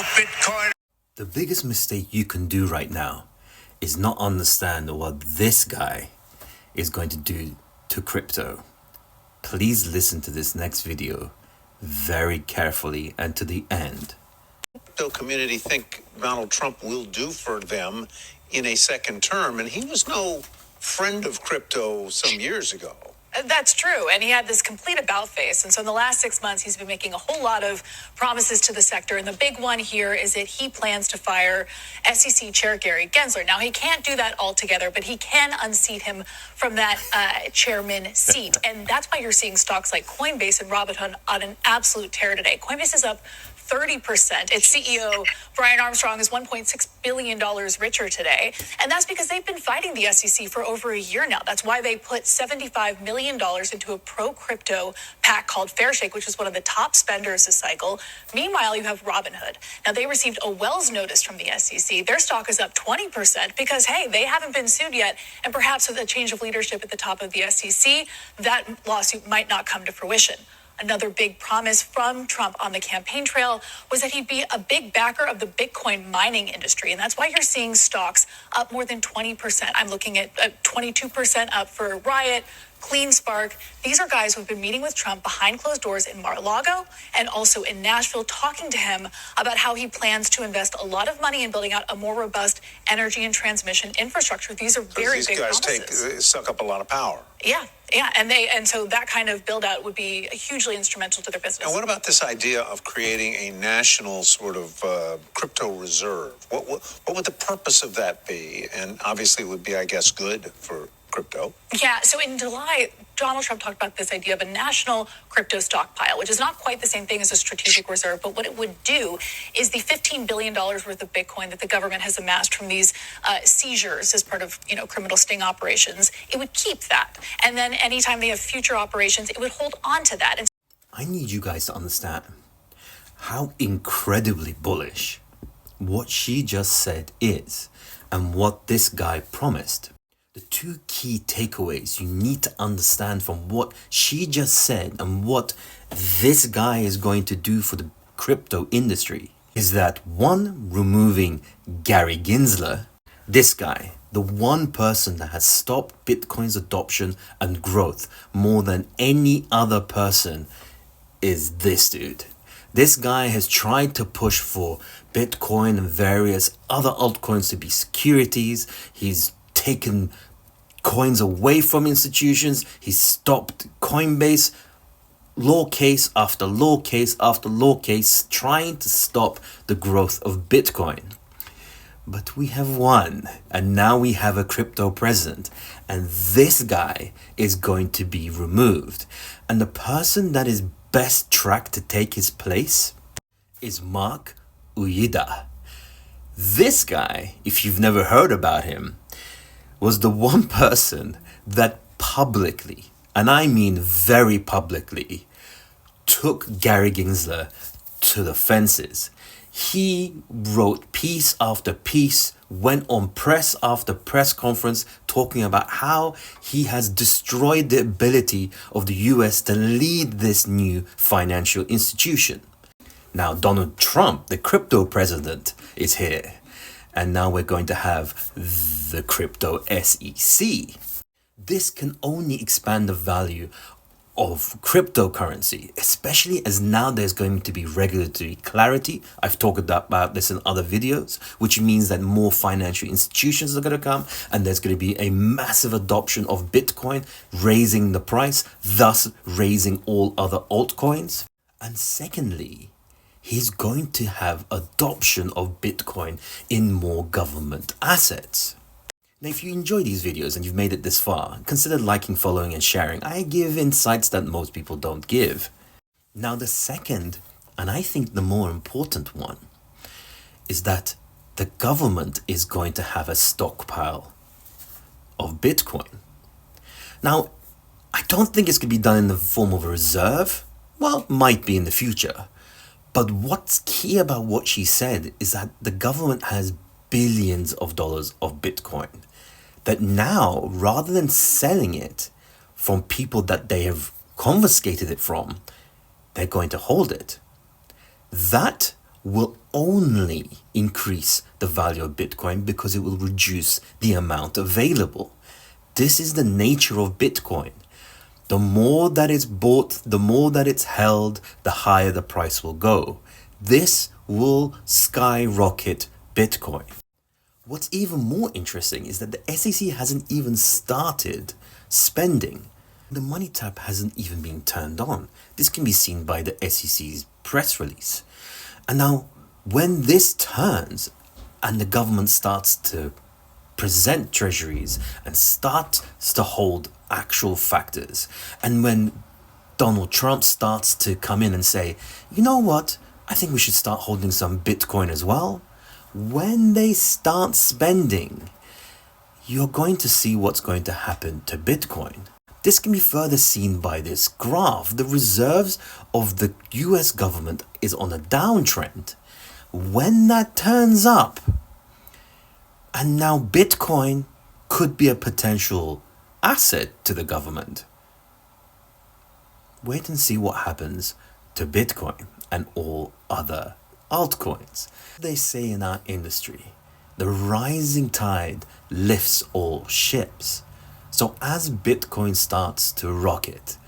Bitcoin. The biggest mistake you can do right now is not understand what this guy is going to do to crypto. Please listen to this next video very carefully and to the end. Crypto community think Donald Trump will do for them in a second term, and he was no friend of crypto some years ago. That's true. And he had this complete about face. And so in the last 6 months, he's been making a whole lot of promises to the sector. And the big one here is that he plans to fire SEC Chair Gary Gensler. Now, he can't do that altogether, but he can unseat him from that chairman seat. And that's why you're seeing stocks like Coinbase and Robinhood on an absolute tear today. Coinbase is up 30%. Its CEO, Brian Armstrong, is $1.6 billion richer today. And that's because they've been fighting the SEC for over a year now. That's why they put $75 million into a pro-crypto PAC called Fairshake, which is one of the top spenders this cycle. Meanwhile, you have Robinhood. Now, they received a Wells notice from the SEC. Their stock is up 20% because, hey, they haven't been sued yet. And perhaps with a change of leadership at the top of the SEC, that lawsuit might not come to fruition. Another big promise from Trump on the campaign trail was that he'd be a big backer of the Bitcoin mining industry. And that's why you're seeing stocks up more than 20%. I'm looking at 22% up for Riot, CleanSpark. These are guys who've been meeting with Trump behind closed doors in Mar-a-Lago and also in Nashville, talking to him about how he plans to invest a lot of money in building out a more robust energy and transmission infrastructure. These are very big promises. These guys suck up a lot of power. Yeah. And so that kind of build out would be hugely instrumental to their business. And what about this idea of creating a national sort of crypto reserve? What would the purpose of that be? And obviously it would be, I guess, good for crypto. Yeah, so in July, Donald Trump talked about this idea of a national crypto stockpile, which is not quite the same thing as a strategic reserve, but what it would do is the $15 billion worth of Bitcoin that the government has amassed from these seizures as part of, criminal sting operations, it would keep that. And then anytime they have future operations, it would hold on to that. And I need you guys to understand how incredibly bullish what she just said is and what this guy promised. The two key takeaways you need to understand from what she just said and what this guy is going to do for the crypto industry is that one, removing Gary Gensler, this guy, the one person that has stopped Bitcoin's adoption and growth more than any other person is this dude. This guy has tried to push for Bitcoin and various other altcoins to be securities. He's taken coins away from institutions. He's stopped Coinbase, law case after law case after law case, trying to stop the growth of Bitcoin. But we have won, and now we have a crypto president, and this guy is going to be removed. And the person that is best tracked to take his place is Mark Uyeda. This guy, if you've never heard about him, was the one person that publicly, and I mean very publicly, took Gary Gensler to the fences. He wrote piece after piece, went on press after press conference talking about how he has destroyed the ability of the US to lead this new financial institution. Now Donald Trump, the crypto president, is here. And now we're going to have the crypto SEC. This can only expand the value of cryptocurrency, especially as now there's going to be regulatory clarity. I've talked about this in other videos, which means that more financial institutions are going to come and there's going to be a massive adoption of Bitcoin, raising the price, thus raising all other altcoins. And secondly, he's going to have adoption of Bitcoin in more government assets. Now, if you enjoy these videos and you've made it this far, consider liking, following, and sharing. I give insights that most people don't give. Now, the second, and I think the more important one, is that the government is going to have a stockpile of Bitcoin. Now, I don't think it's going to be done in the form of a reserve. Well, might be in the future. But what's key about what she said is that the government has billions of dollars of Bitcoin. That now, rather than selling it from people that they have confiscated it from, they're going to hold it. That, will only increase the value of Bitcoin because it will reduce the amount available. This is the nature of Bitcoin. The more that it's bought, the more that it's held, the higher the price will go. This will skyrocket Bitcoin. What's even more interesting is that the SEC hasn't even started spending. The money tap hasn't even been turned on. This can be seen by the SEC's press release. And now, when this turns and the government starts to present treasuries and starts to hold actual factors, and when Donald Trump starts to come in and say, you know what, I think we should start holding some Bitcoin as well. When they start spending, you're going to see what's going to happen to Bitcoin. This can be further seen by this graph. The reserves of the US government is on a downtrend. When that turns up, and now Bitcoin could be a potential asset to the government. Wait and see what happens to Bitcoin and all other altcoins. They say in our industry, the rising tide lifts all ships. So as Bitcoin starts to rocket,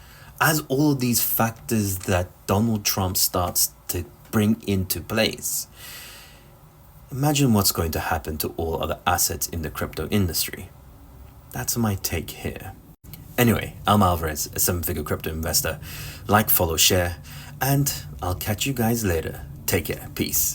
as all of these factors that Donald Trump starts to bring into place, imagine what's going to happen to all other assets in the crypto industry. That's my take here. Anyway, Alma Alvarez, a 7-figure crypto investor. Like, follow, share, and I'll catch you guys later. Take care. Peace.